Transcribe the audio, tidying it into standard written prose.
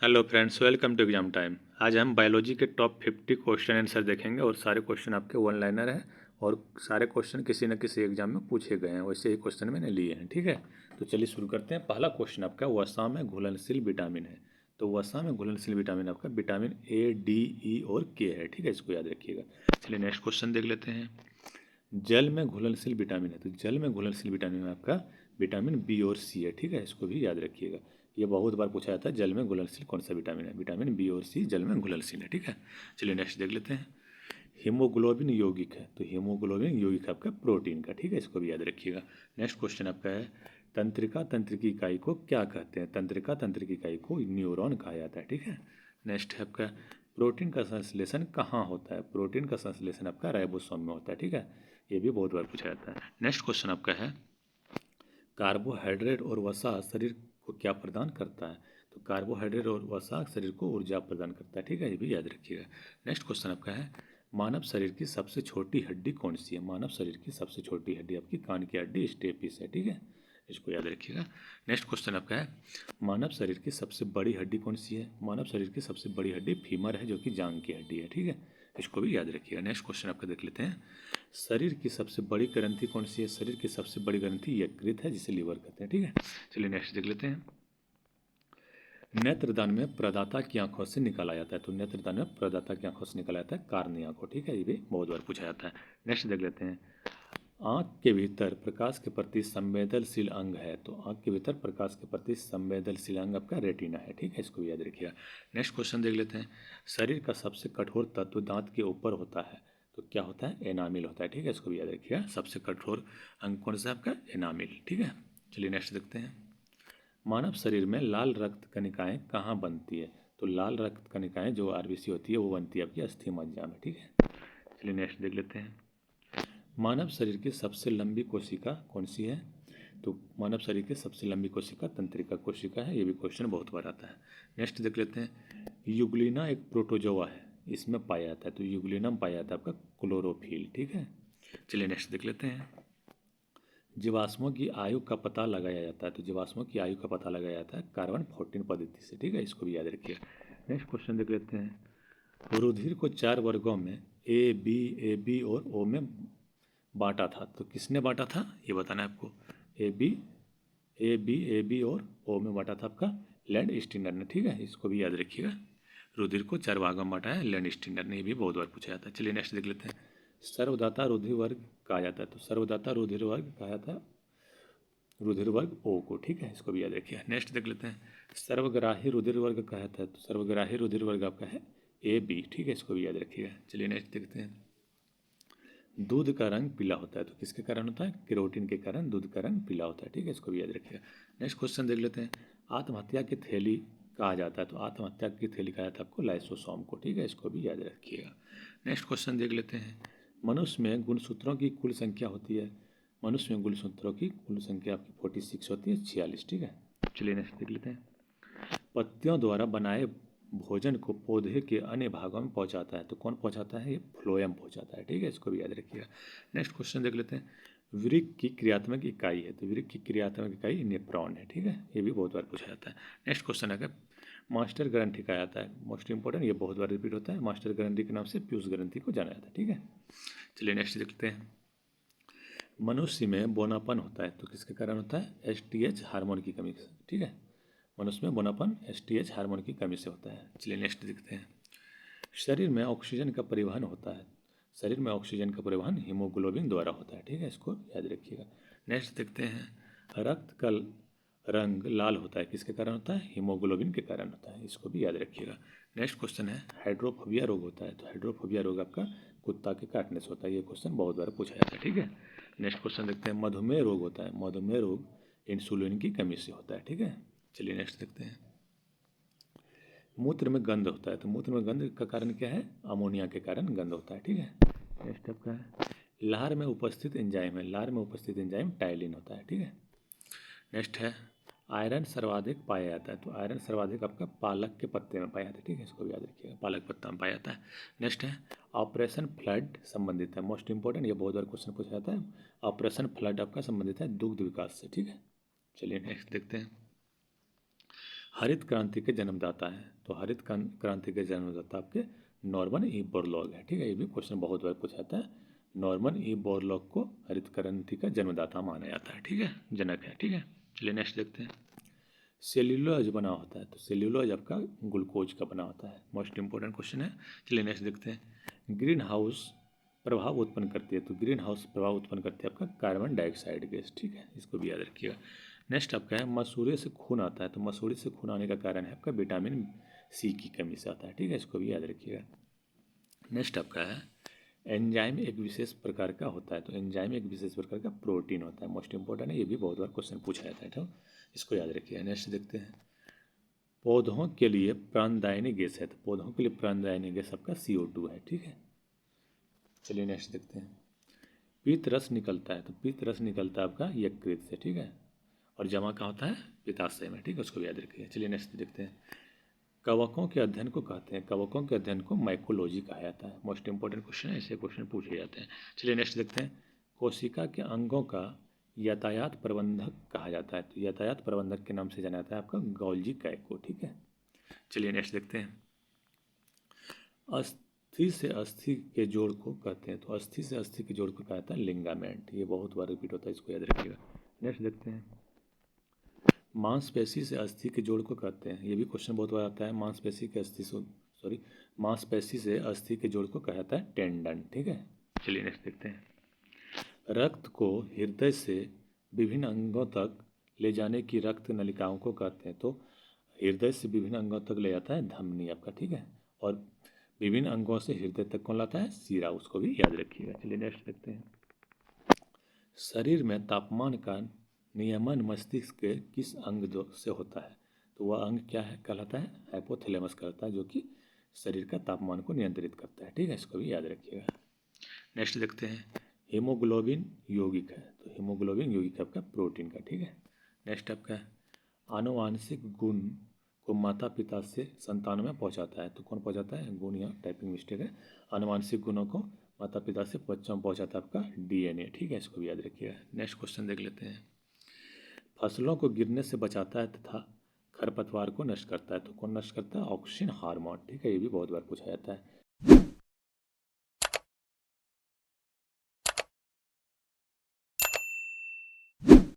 Hello friends, welcome to exam time. आज हम biology के टॉप 50 क्वेश्चन आंसर देखेंगे और सारे क्वेश्चन आपके वन लाइनर हैं और सारे क्वेश्चन किसी न किसी एग्जाम में पूछे गए हैं, वैसे ही क्वेश्चन मैंने लिए हैं। ठीक है, तो चलिए शुरू करते हैं। पहला क्वेश्चन आपका वसा में घुलनशील विटामिन है। तो वसा में घुलनशील विटामिन आपका विटामिन ए, डी, ई और के है। ठीक है, इसको याद रखिएगा। चलिए नेक्स्ट क्वेश्चन देख लेते हैं। जल में घुलनशील विटामिन है, तो जल में घुलनशील विटामिन में आपका विटामिन बी और सी है। ठीक है, इसको भी याद रखिएगा। ये बहुत बार पूछा जाता है, जल में घुलनशील कौन सा विटामिन है। विटामिन बी और सी जल में घुलनशील है। ठीक है, चलिए नेक्स्ट देख लेते हैं। हीमोग्लोबिन यौगिक है, तो हीमोग्लोबिन यौगिक आपका प्रोटीन का। ठीक है, इसको भी याद रखिएगा। नेक्स्ट क्वेश्चन आपका है तंत्रिका तंत्र की इकाई को क्या कहते हैं। तंत्रिका तंत्र की इकाई को न्यूरॉन कहा जाता है। ठीक है, नेक्स्ट है आपका प्रोटीन का संश्लेषण कहाँ होता है। प्रोटीन का संश्लेषण आपका राइबोसोम में होता है। ठीक है, ये भी बहुत बार पूछा जाता है। नेक्स्ट क्वेश्चन आपका है कार्बोहाइड्रेट और वसा शरीर को क्या प्रदान करता है। तो कार्बोहाइड्रेट और वसा शरीर को ऊर्जा प्रदान करता है। ठीक है, ये भी याद रखिएगा। नेक्स्ट क्वेश्चन आपका है मानव शरीर की सबसे छोटी हड्डी कौन सी है। मानव शरीर की सबसे छोटी हड्डी आपकी कान की हड्डी स्टेपिस है। ठीक है, इसको याद रखिएगा। नेक्स्ट क्वेश्चन आपका है मानव शरीर की सबसे बड़ी हड्डी कौन सी है। मानव शरीर की सबसे बड़ी हड्डी फीमर है, जो कि जांग की हड्डी है। ठीक है, इसको भी याद रखिएगा। नेक्स्ट क्वेश्चन आपका देख लेते हैं। शरीर की सबसे बड़ी ग्रंथि कौन सी है। शरीर की सबसे बड़ी ग्रंथि यकृत है, जिसे लीवर कहते हैं। ठीक है, चलिए नेक्स्ट देख लेते हैं। नेत्रदान में प्रदाता की आंखों से निकाला जाता है। तो नेत्रदान में प्रदाता की आंखों से निकाला जाता है कार्निया आंखों। ठीक है, ये भी बहुत बार पूछा जाता है। नेक्स्ट देख लेते हैं। आंख के भीतर प्रकाश के प्रति संवेदनशील अंग है। तो आंख के भीतर प्रकाश के प्रति संवेदनशील अंग आपका रेटिना है। ठीक है, इसको भी याद रखिएगा। नेक्स्ट क्वेश्चन देख लेते हैं। शरीर का सबसे कठोर तत्व दांत के ऊपर होता है, तो क्या होता है। एनामिल होता है। ठीक है, इसको भी याद रखिएगा। सबसे कठोर अंग कौन सा है आपका, एनामिल। ठीक है, चलिए नेक्स्ट देखते हैं। मानव शरीर में लाल रक्त कणिकाएं कहाँ बनती है। तो लाल रक्त कणिकाएं जो आरबीसी होती है वो बनती है आपकी अस्थि मज्जा में। ठीक है, चलिए नेक्स्ट देख लेते हैं। मानव शरीर की सबसे लंबी कोशिका कौन सी है। तो मानव शरीर की सबसे लंबी कोशिका तंत्रिका कोशिका है। ये भी क्वेश्चन बहुत बार आता है। नेक्स्ट देख लेते हैं। यूग्लिना एक प्रोटोजोआ है, इसमें पाया जाता है। तो यूग्लिना में पाया जाता है आपका क्लोरोफिल। ठीक है, चलिए नेक्स्ट देख लेते हैं। जीवाश्मों की आयु का पता लगाया जाता है। तो जीवाश्मों की आयु का पता लगाया जाता है कार्बन 14 पद्धति से। ठीक है, इसको भी याद रखिए। नेक्स्ट क्वेश्चन देख लेते हैं। रुधिर को 4 वर्गों में ए बी और ओ में बांटा था। तो किसने बांटा था, ये बताना है आपको। ए बी और ओ में बांटा था आपका लैंड स्टीनर ने। ठीक है, इसको भी याद रखिएगा। रुधिर को 4 भागों में बांटा है लैंड स्टीनर ने, ये भी बहुत बार पूछा जाता है। चलिए नेक्स्ट देख लेते हैं। सर्वदाता रुधिर वर्ग कहा जाता है। तो सर्वदाता रुधिर वर्ग कहा जाता है रुधिर वर्ग ओ को। ठीक है, इसको भी याद रखिए। नेक्स्ट देख लेते हैं। सर्वग्राही रुधिर वर्ग कहा जाता है। तो सर्वग्राही रुधिर वर्ग आपका है ए बी। ठीक है, इसको भी याद रखिएगा। चलिए नेक्स्ट देखते हैं। दूध का रंग पीला होता है, तो किसके कारण होता है, केरोटिन के कारण दूध का रंग पीला होता है। ठीक है, इसको भी याद रखिएगा। नेक्स्ट क्वेश्चन देख लेते हैं। आत्महत्या की थैली कहा जाता है। तो आत्महत्या की थैली कहा जाता है आपको लाइसोसोम को। ठीक है, इसको भी याद रखिएगा। नेक्स्ट क्वेश्चन देख लेते हैं। मनुष्य में गुणसूत्रों की कुल संख्या होती है। मनुष्य में गुणसूत्रों की कुल संख्या आपकी 46 होती है, 46। ठीक है, चलिए नेक्स्ट देख लेते हैं। पत्तियों द्वारा बनाए भोजन को पौधे के अन्य भागों में पहुंचाता है। तो कौन पहुंचाता है, ये फ्लोएम पहुंचाता है। ठीक है, इसको भी याद रखिएगा। नेक्स्ट क्वेश्चन देख लेते हैं। वृक्क की क्रियात्मक इकाई है। तो वृक्क की क्रियात्मक इकाई नेफ्रॉन है। ठीक है, ये भी बहुत बार पूछा जाता है। नेक्स्ट क्वेश्चन है मास्टर ग्रंथि कहा जाता है। मोस्ट इंपॉर्टेंट, ये बहुत बार रिपीट होता है। मास्टर ग्रंथि के नाम से पीयूष ग्रंथि को जाना जाता है। ठीक है, चलिए नेक्स्ट देखते हैं। मनुष्य में बोनापन होता है, तो किसके कारण होता है, एसटीएच हार्मोन की कमी से। ठीक है, मनुष्य में बोनापन एसटीएच हार्मोन की कमी से होता है। चलिए नेक्स्ट देखते हैं। शरीर में ऑक्सीजन का परिवहन होता है। शरीर में ऑक्सीजन का परिवहन हीमोग्लोबिन द्वारा होता है। ठीक है, इसको याद रखिएगा। नेक्स्ट देखते हैं। रक्त का रंग लाल होता है, किसके कारण होता है, हीमोग्लोबिन के कारण होता है। इसको भी याद रखिएगा। नेक्स्ट क्वेश्चन है हाइड्रोफोबिया रोग होता है। तो हाइड्रोफोबिया रोग आपका कुत्ता के काटने से होता है। ये क्वेश्चन बहुत बार पूछा जाता है। ठीक है, नेक्स्ट क्वेश्चन देखते हैं। मधुमेह रोग होता है। मधुमेह रोग इंसुलिन की कमी से होता है। ठीक है, चलिए नेक्स्ट देखते हैं। मूत्र में गंध होता है। तो मूत्र में गंध का कारण क्या है, अमोनिया के कारण गंध होता है। ठीक है, नेक्स्ट आपका है लार में उपस्थित एंजाइम है। लार में उपस्थित एंजाइम टाइलिन होता है। ठीक है, नेक्स्ट है आयरन सर्वाधिक पाया जाता है। तो आयरन सर्वाधिक आपका पालक के पत्ते में पाया जाता है। ठीक है, इसको भी याद रखिएगा, पालक पत्ता में पाया जाता है। नेक्स्ट है ऑपरेशन फ्लड संबंधित है। मोस्ट इंपॉर्टेंट, ये बहुत बार क्वेश्चन पूछा जाता है। ऑपरेशन फ्लड आपका संबंधित है दुग्ध विकास से। ठीक है, चलिए नेक्स्ट देखते हैं। हरित क्रांति के जन्मदाता हैं, तो हरित क्रांति के जन्मदाता आपके नॉर्मन ई बोरलॉग है। ठीक है, ये भी क्वेश्चन बहुत बार पूछा जाता है। नॉर्मन ई बोरलॉग को हरित क्रांति का जन्मदाता माना जाता है। ठीक है, जनक है। ठीक है, चलिए नेक्स्ट देखते हैं। सेल्यूलोज बना होता है, तो सेल्यूलोज आपका ग्लूकोज का बना होता है। मोस्ट इंपॉर्टेंट क्वेश्चन है। चलिए नेक्स्ट देखते हैं। ग्रीन हाउस प्रभाव उत्पन्न करती है, तो ग्रीन हाउस प्रभाव उत्पन्न करती है आपका कार्बन डाइऑक्साइड गैस। ठीक है, इसको भी याद रखिएगा। नेक्स्ट आपका है मसूड़े से खून आता है, तो मसूड़े से खून आने का कारण है आपका विटामिन सी की कमी से आता है। ठीक है, इसको भी याद रखिएगा। नेक्स्ट आपका है एंजाइम एक विशेष प्रकार का होता है, तो एंजाइम एक विशेष प्रकार का प्रोटीन होता है। मोस्ट इंपॉर्टेंट है, ये भी बहुत बार क्वेश्चन पूछा जाता है, तो इसको याद रखिए। नेक्स्ट देखते हैं। पौधों के लिए प्राणदायिनी गैस है, तो पौधों के लिए प्राणदायिनी गैस आपका CO2 है। ठीक है, चलिए नेक्स्ट देखते हैं। पीत रस निकलता है, तो पीत रस निकलता है आपका यकृत से। ठीक है, और जमा कहाँ होता है? पित्ताशय में। ठीक है, उसको भी याद रखिए। चलिए नेक्स्ट देखते हैं। कवकों के अध्ययन को कहते हैं, कवकों के अध्ययन को माइकोलॉजी कहा जाता है। मोस्ट इंपॉर्टेंट क्वेश्चन है, ऐसे क्वेश्चन पूछे जाते हैं। चलिए नेक्स्ट देखते हैं। कोशिका के अंगों का यातायात प्रबंधक कहा जाता है, तो यातायात प्रबंधक के नाम से जाना जाता है आपका गोल्जी कैको। ठीक है, चलिए नेक्स्ट देखते हैं। अस्थि से अस्थि के जोड़ को कहते हैं, तो अस्थि से अस्थि के जोड़ को कहा जाता है लिंगामेंट। ये बहुत बार रिपीट होता है, इसको याद रखिएगा। नेक्स्ट देखते हैं। मांसपेशी से अस्थि के जोड़ को कहते हैं, ये भी क्वेश्चन बहुत बार आता है। मांसपेशी के अस्थि से मांसपेशी से अस्थि के जोड़ को कहा जाता है टेंडन। ठीक है, चलिए नेक्स्ट देखते हैं। रक्त को हृदय से विभिन्न अंगों तक ले जाने की रक्त नलिकाओं को कहते हैं, तो हृदय से विभिन्न अंगों तक ले जाता है धमनी आपका। ठीक है, और विभिन्न अंगों से हृदय तक कौन लाता है? सीरा, उसको भी याद रखिएगा। चलिए नेक्स्ट देखते हैं। शरीर में तापमान का नियमन मस्तिष्क के किस अंग से होता है? तो वह अंग क्या है कहलाता है? हाइपोथैलेमस कहलाता है, जो कि शरीर का तापमान को नियंत्रित करता है। ठीक है, इसको भी याद रखिएगा। नेक्स्ट देखते हैं। हीमोग्लोबिन यौगिक है, तो हीमोग्लोबिन यौगिक आपका प्रोटीन का। ठीक है, नेक्स्ट आपका आनुवांशिक गुण को माता पिता से संतान में पहुंचाता है, तो कौन पहुंचाता है? गुण, या टाइपिंग मिस्टेक है। आनुवांशिक गुणों को माता पिता से बच्चों में पहुंचाता है आपका DNA। ठीक है, इसको भी याद रखिएगा। नेक्स्ट क्वेश्चन देख लेते हैं। फसलों को गिरने से बचाता है तथा खरपतवार को नष्ट करता है, तो कौन नष्ट करता है? Auxin hormone. ठीक है, ये भी बहुत बार पूछा जाता है।